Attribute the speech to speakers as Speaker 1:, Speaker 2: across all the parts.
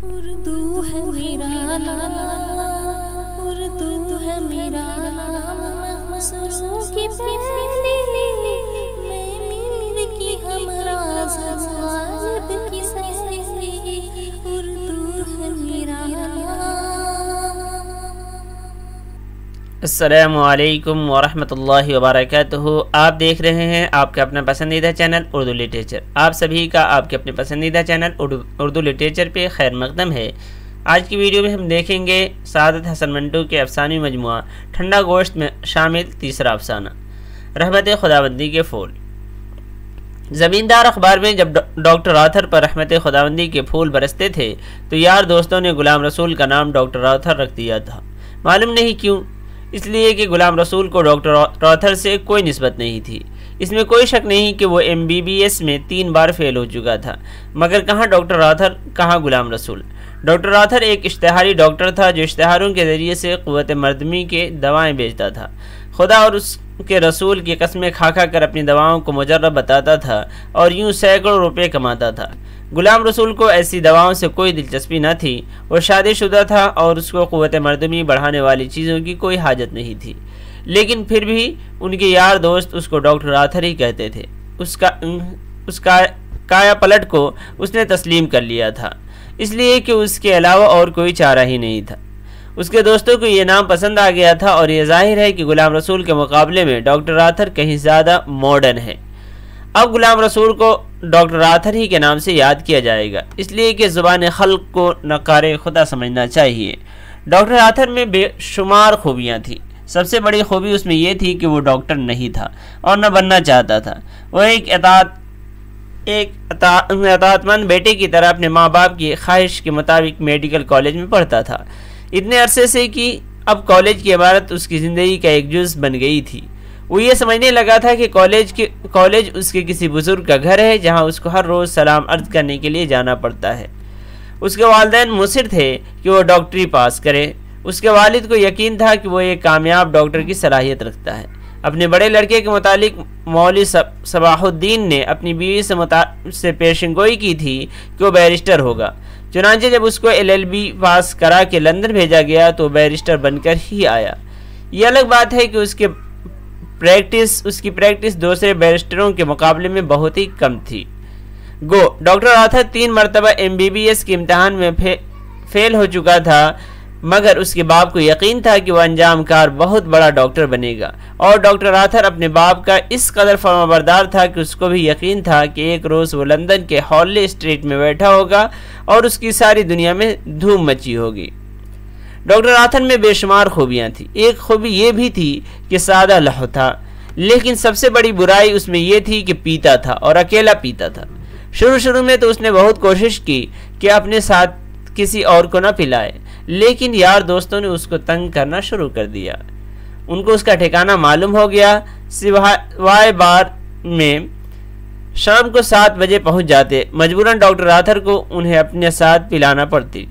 Speaker 1: اردو ہے میرا نام، اردو ہے میرا نام، مصروں کی پہلی میں میر کی ہمراز غالب کی سہیلی، اردو ہے میرا نام۔
Speaker 2: السلام علیکم ورحمۃ اللہ وبرکاتہ۔ آپ دیکھ رہے ہیں آپ کا اپنا پسندیدہ چینل اردو لٹریچر۔ آپ سبھی کا آپ کے اپنے پسندیدہ چینل اردو لٹریچر پہ خیر مقدم ہے۔ آج کی ویڈیو میں ہم دیکھیں گے سعادت حسن منٹو کے افسانوی مجموعہ ٹھنڈا گوشت میں شامل تیسرا افسانہ رحمت خداوندی کے پھول۔ زمیندار اخبار میں جب ڈاکٹر راتھر پر رحمت خداوندی کے پھول برستے تھے تو یار دوستوں نے غلام رسول کا نام ڈاکٹر راتھر رکھ دیا تھا۔ معلوم نہیں کیوں، اس لیے کہ غلام رسول کو ڈاکٹر راتھر سے کوئی نسبت نہیں تھی۔ اس میں کوئی شک نہیں کہ وہ MBBS میں 3 بار فیل ہو چکا تھا، مگر کہاں ڈاکٹر راتھر، کہاں غلام رسول۔ ڈاکٹر راتھر ایک اشتہاری ڈاکٹر تھا جو اشتہاروں کے ذریعے سے قوت مردمی کے دوائیں بیچتا تھا۔ خدا اور اس کے رسول کی قسمیں کھا کھا کر اپنی دواؤں کو مجرب بتاتا تھا اور یوں سینکڑوں روپے کماتا تھا۔ غلام رسول کو ایسی دواؤں سے کوئی دلچسپی نہ تھی، وہ شادی شدہ تھا اور اس کو قوت مردمی بڑھانے والی چیزوں کی کوئی حاجت نہیں تھی، لیکن پھر بھی ان کے یار دوست اس کو ڈاکٹر راتھر ہی کہتے تھے۔ اس کا کایا پلٹ کو اس نے تسلیم کر لیا تھا، اس لیے کہ اس کے علاوہ اور کوئی چارہ ہی نہیں تھا۔ اس کے دوستوں کو یہ نام پسند آ گیا تھا اور یہ ظاہر ہے کہ غلام رسول کے مقابلے میں ڈاکٹر راتھر کہیں زیادہ ماڈرن ہے۔ اب غلام رسول کو ڈاکٹر راتھر ہی کے نام سے یاد کیا جائے گا، اس لیے کہ زبان خلق کو نقار خدا سمجھنا چاہیے۔ ڈاکٹر راتھر میں بے شمار خوبیاں تھیں۔ سب سے بڑی خوبی اس میں یہ تھی کہ وہ ڈاکٹر نہیں تھا اور نہ بننا چاہتا تھا۔ وہ ایک اطاعت مند بیٹے کی طرح اپنے ماں باپ کی خواہش کے مطابق میڈیکل کالج میں پڑھتا تھا، اتنے عرصے سے کہ اب کالج کی عبارت اس کی زندگی کا ایک جز بن گئی تھی۔ وہ یہ سمجھنے لگا تھا کہ کالج اس کے کسی بزرگ کا گھر ہے جہاں اس کو ہر روز سلام عرض کرنے کے لیے جانا پڑتا ہے۔ اس کے والدین مصر تھے کہ وہ ڈاکٹری پاس کرے۔ اس کے والد کو یقین تھا کہ وہ ایک کامیاب ڈاکٹر کی صلاحیت رکھتا ہے۔ اپنے بڑے لڑکے کے متعلق مولوی صباح الدین نے اپنی بیوی سے پیشن گوئی کی تھی کہ وہ بیرسٹر ہوگا۔ چنانچہ جب اس کو LLB پاس کرا کے لندن بھیجا گیا تو بیرسٹر بن کر ہی آیا۔ یہ الگ بات ہے کہ اس کی پریکٹس دوسرے بیرسٹروں کے مقابلے میں بہت ہی کم تھی۔ ڈاکٹر راتھر 3 مرتبہ MBBS کے امتحان میں فیل ہو چکا تھا، مگر اس کے باپ کو یقین تھا کہ وہ انجام کار بہت بڑا ڈاکٹر بنے گا، اور ڈاکٹر راتھر اپنے باپ کا اس قدر فرمانبردار تھا کہ اس کو بھی یقین تھا کہ ایک روز وہ لندن کے ہارلے اسٹریٹ میں بیٹھا ہوگا اور اس کی ساری دنیا میں دھوم مچی ہوگی۔ ڈاکٹر راتھر میں بے شمار خوبیاں تھیں۔ ایک خوبی یہ بھی تھی کہ سادہ لہو تھا، لیکن سب سے بڑی برائی اس میں یہ تھی کہ پیتا تھا اور اکیلا پیتا تھا۔ شروع میں تو اس نے بہت کوشش کی کہ اپنے ساتھ کسی اور کو نہ پلائے، لیکن یار دوستوں نے اس کو تنگ کرنا شروع کر دیا۔ ان کو اس کا ٹھکانہ معلوم ہو گیا۔ سوائے بار میں شام کو 7 بجے پہنچ جاتے، مجبوراً ڈاکٹر راتھر کو انہیں اپنے ساتھ پلانا پڑتی۔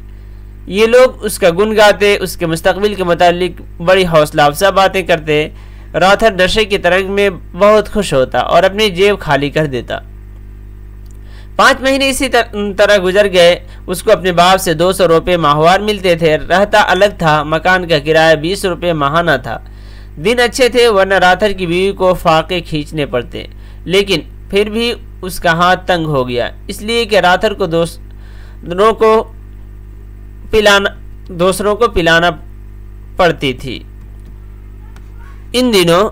Speaker 2: یہ لوگ اس کا گن گاتے، اس کے مستقبل کے متعلق بڑی حوصلہ افزا باتیں کرتے۔ راتھر نشے کی ترنگ میں بہت خوش ہوتا اور اپنی جیب خالی کر دیتا۔ 5 مہینے اسی طرح گزر گئے۔ اس کو اپنے باپ سے 200 روپے ماہوار ملتے تھے۔ رہتا الگ تھا، مکان کا کرایہ 20 روپے ماہانہ تھا۔ دن اچھے تھے، ورنہ راتھر کی بیوی کو فاقے کھینچنے پڑتے، لیکن پھر بھی اس کا ہاتھ تنگ ہو گیا، اس لیے کہ راتھر کو دوسروں کو پلانا پڑتی تھی۔ ان دنوں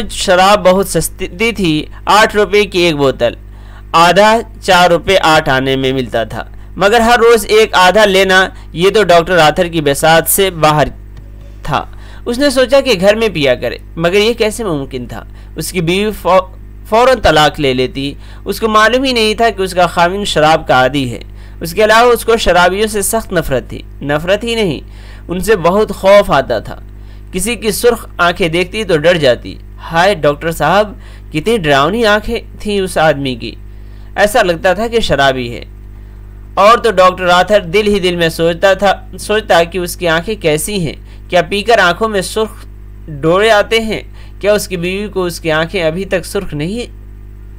Speaker 2: شراب بہت سستی تھی، 8 روپے کی ایک بوتل، آدھا 4 روپے 8 آنے میں ملتا تھا، مگر ہر روز ایک آدھا لینا یہ تو ڈاکٹر راتھر کی بساط سے باہر تھا۔ اس نے سوچا کہ گھر میں پیا کرے، مگر یہ کیسے ممکن تھا؟ اس کی بیوی فوراً طلاق لے لیتی۔ اس کو معلوم ہی نہیں تھا کہ اس کا خاوند شراب کا عادی ہے۔ اس کے علاوہ اس کو شرابیوں سے سخت نفرت تھی۔ نفرت ہی نہیں، ان سے بہت خوف آتا تھا۔ کسی کی سرخ آنکھیں دیکھتی تو ڈر جاتی۔ ہائے ڈاکٹر صاحب، کتنی ڈراؤنی آنکھیں تھیں اس آدمی کی، ایسا لگتا تھا کہ شرابی ہے۔ اور تو ڈاکٹر راتھر دل ہی دل میں سوچتا کہ اس کی آنکھیں کیسی ہیں، کیا پی کر آنکھوں میں سرخ ڈورے آتے ہیں؟ کیا اس کی بیوی کو اس کی آنکھیں ابھی تک سرخ نہیں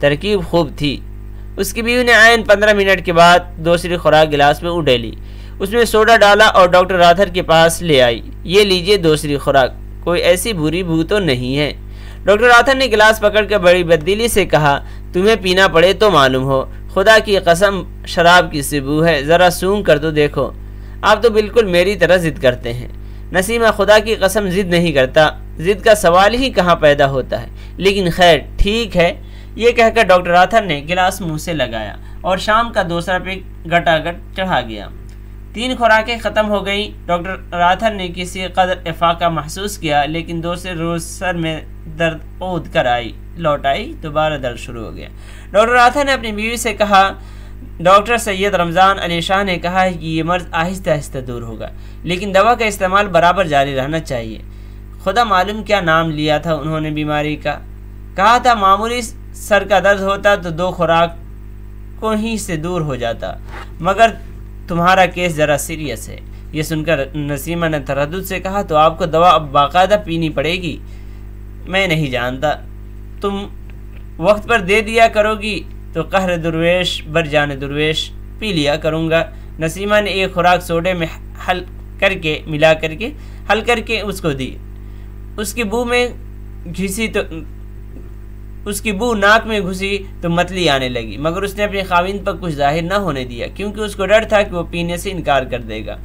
Speaker 2: ترکیب خوب تھی۔ اس کی بیوی نے عین 15 منٹ کے بعد دوسری خوراک گلاس میں اڈیلی، اس میں سوڈا ڈالا اور ڈاکٹر راتھر کے پاس لے آئی۔ یہ لیجئے دوسری خوراک، کوئی ایسی بری بو تو نہیں ہے؟ ڈاکٹر راتھر نے گلاس پکڑ کر بڑی بددلی سے کہا، تمہیں پینا پڑے تو معلوم ہو، خدا کی قسم شراب کی سی بو ہے، ذرا سونگھ کر تو دیکھو۔ آپ تو بالکل میری طرح ضد کرتے ہیں۔ نسیمہ خدا کی قسم ضد نہیں کرتا، ضد کا سوال ہی کہاں پیدا ہوتا ہے، لیکن خیر ٹھیک ہے۔ یہ کہہ کر ڈاکٹر راتھر نے گلاس منہ سے لگایا اور شام کا دوسرا پیک گٹا گٹ چڑھا گیا۔ 3 خوراکیں ختم ہو گئیں۔ ڈاکٹر راتھر نے کسی قدر افاقہ محسوس کیا، لیکن دوسرے روز سر میں درد عود کر لوٹ آئی، دوبارہ درد شروع ہو گیا۔ ڈاکٹر راتھر نے اپنی بیوی سے کہا، ڈاکٹر سید رمضان علی شاہ نے کہا ہے کہ یہ مرض آہستہ آہستہ دور ہوگا، لیکن دوا کا استعمال برابر جاری رہنا چاہیے۔ خدا معلوم کیا نام لیا تھا انہوں نے بیماری کا، کہا تھا معمولی سر کا درد ہوتا تو 2 خوراک کو ہی سے دور ہو جاتا، مگر تمہارا کیس ذرا سیریس ہے۔ یہ سن کر نسیمہ نے تردد سے کہا، تو آپ کو دوا اب باقاعدہ پینی پڑے گی؟ میں نہیں جانتا، تم وقت پر دے دیا کرو گی تو قہر درویش بر جان درویش پی لیا کروں گا۔ نسیمہ نے 1 خوراک سوڈے میں ملا کر کے حل کر کے اس کو دی۔ اس کی بو ناک میں گھسی تو متلی آنے لگی، مگر اس نے اپنے خاوند پر کچھ ظاہر نہ ہونے دیا، کیونکہ اس کو ڈر تھا کہ وہ پینے سے انکار کر دے گا۔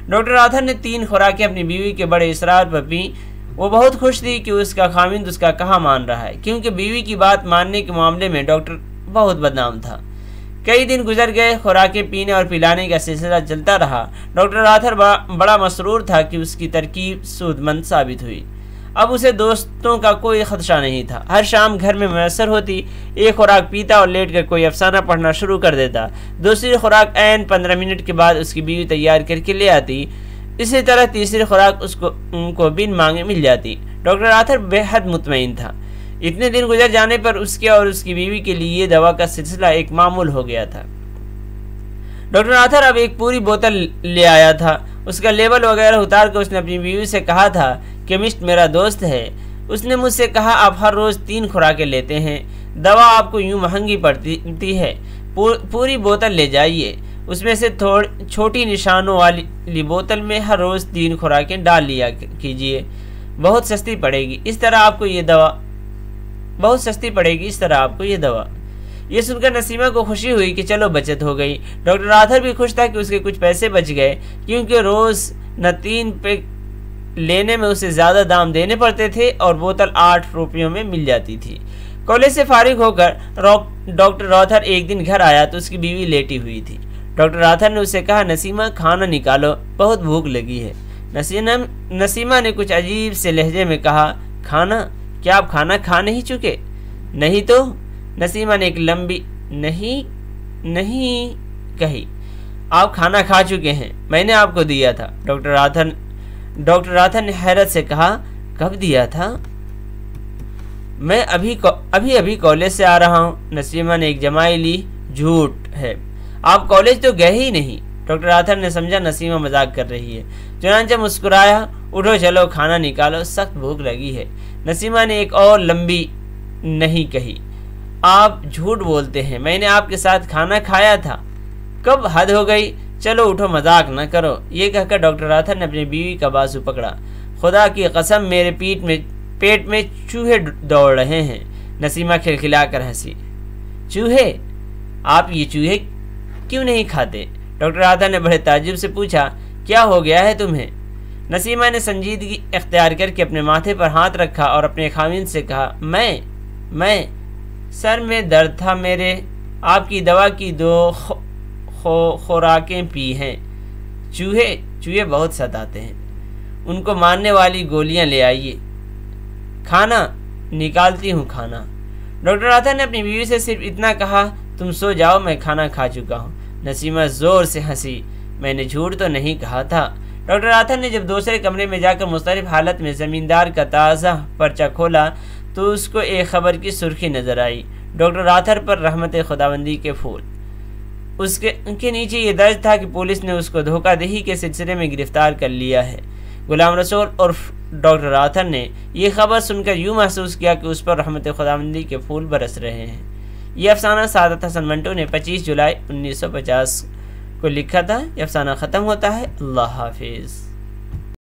Speaker 2: ڈاکٹر راتھر نے 3 خوراکیں اپنی بیوی کے بڑے اصرار پر پیں۔ وہ بہت خوش تھی کہ اس کا خاوند اس کا کہاں مان رہا ہے، کیونکہ بیوی کی بات ماننے کے معاملے میں ڈاکٹر بہت بدنام تھا۔ کئی دن گزر گئے، خوراکیں پینے اور پلانے کا سلسلہ چلتا رہا۔ ڈاکٹر راتھر بڑا مسرور تھا کہ اس کی ترکیب سود مند ثابت ہوئی۔ اب اسے دوستوں کا کوئی خدشہ نہیں تھا۔ ہر شام گھر میں میسر ہوتی، 1 خوراک پیتا اور لیٹ کر کوئی افسانہ پڑھنا شروع کر دیتا۔ دوسری خوراک عین 15 منٹ کے بعد اس کی بیوی تیار کر کے لے آتی۔ اسی طرح تیسری خوراک اس کو بن مانگے مل جاتی۔ ڈاکٹر راتھر بے حد مطمئن تھا۔ اتنے دن گزر جانے پر اس کے اور اس کی بیوی کے لیے دوا کا سلسلہ ایک معمول ہو گیا تھا۔ ڈاکٹر راتھر اب ایک پوری بوتل لے آیا تھا۔ اس کا لیبل وغیرہ اتار کر اس نے اپنی بیوی سے کہا تھا، کیمسٹ میرا دوست ہے، اس نے مجھ سے کہا آپ ہر روز 3 خوراکیں لیتے ہیں، دوا آپ کو یوں مہنگی پڑتی ہے، پوری بوتل لے جائیے۔ اس میں سے چھوٹی نشانوں والی بوتل میں ہر روز 3 خوراکیں ڈال لیا کیجیے، بہت سستی پڑے گی اس طرح آپ کو یہ دوا۔ یہ سن کر نسیمہ کو خوشی ہوئی کہ چلو بچت ہو گئی۔ ڈاکٹر راتھر بھی خوش تھا کہ اس کے کچھ پیسے بچ گئے، کیونکہ روز نہ 3 پیک لینے میں اسے زیادہ دام دینے پڑتے تھے اور بوتل 8 روپیوں میں مل جاتی تھی۔ کالج سے فارغ ہو کر ڈاکٹر راتھر ایک دن گھر آیا تو اس کی بیوی لیٹی ہوئی تھی۔ ڈاکٹر راتھر نے اسے کہا، نسیمہ کھانا نکالو، بہت بھوک لگی ہے۔ نسیمہ نے کچھ عجیب سے لہجے میں کہا، کھانا؟ کیا آپ کھانا کھا نہیں چکے؟ نہیں تو؟ نسیمہ نے ایک لمبی نہیں کہی۔ آپ کھانا کھا چکے ہیں، میں نے آپ کو دیا تھا۔ ڈاکٹر راتھر نے حیرت سے کہا، کب دیا تھا؟ میں ابھی کالج سے آ رہا ہوں۔ نسیمہ نے ایک جمائی لی، جھوٹ ہے، آپ کالج تو گئے ہی نہیں۔ ڈاکٹر راتھر نے سمجھا نسیمہ مذاق کر رہی ہے، چنانچہ مسکرایا، اٹھو چلو کھانا نکالو، سخت بھوک لگی ہے۔ نسیمہ نے ایک اور لمبی نہیں کہی، آپ جھوٹ بولتے ہیں، میں نے آپ کے ساتھ کھانا کھایا تھا۔ کب؟ حد ہو گئی، چلو اٹھو مذاق نہ کرو۔ یہ کہہ کر ڈاکٹر راتھر نے اپنی بیوی کا بازو پکڑا۔ خدا کی قسم میرے پیٹ میں چوہے دوڑ رہے ہیں۔ نسیمہ کھلکھلا کر ہنسی۔ چوہے؟ آپ یہ چوہے کیوں نہیں کھاتے؟ ڈاکٹر راتھر نے بڑے تعجب سے پوچھا، کیا ہو گیا ہے تمہیں؟ نسیمہ نے سنجیدگی اختیار کر کے اپنے ماتھے پر ہاتھ رکھا اور اپنے خاوند سے کہا، میں سر میں درد تھا میرے، آپ کی دوا کی 2 خوراکیں پی ہیں۔ چوہے بہت ستاتے ہیں، ان کو مارنے والی گولیاں لے آئیے۔ کھانا نکالتی ہوں کھانا۔ ڈاکٹر راتھر نے اپنی بیوی سے صرف اتنا کہا، تم سو جاؤ، میں کھانا کھا چکا ہوں۔ نسیمہ زور سے ہنسی، میں نے جھوٹ تو نہیں کہا تھا۔ ڈاکٹر راتھر نے جب دوسرے کمرے میں جا کر مختلف حالت میں زمیندار کا تازہ پرچہ کھولا تو اس کو ایک خبر کی سرخی نظر آئی، ڈاکٹر راتھر پر رحمت خداوندی کے پھول۔ اس کے نیچے یہ درج تھا کہ پولیس نے اس کو دھوکہ دہی کے سلسلے میں گرفتار کر لیا ہے۔ غلام رسول اور ڈاکٹر راتھر نے یہ خبر سن کر یوں محسوس کیا کہ اس پر رحمت خداوندی کے پھول برس رہے ہیں۔ یہ افسانہ سعادت حسن منٹو نے 25 جولائی 1950 کو لکھا تھا۔ یہ افسانہ ختم ہوتا ہے۔ اللہ حافظ۔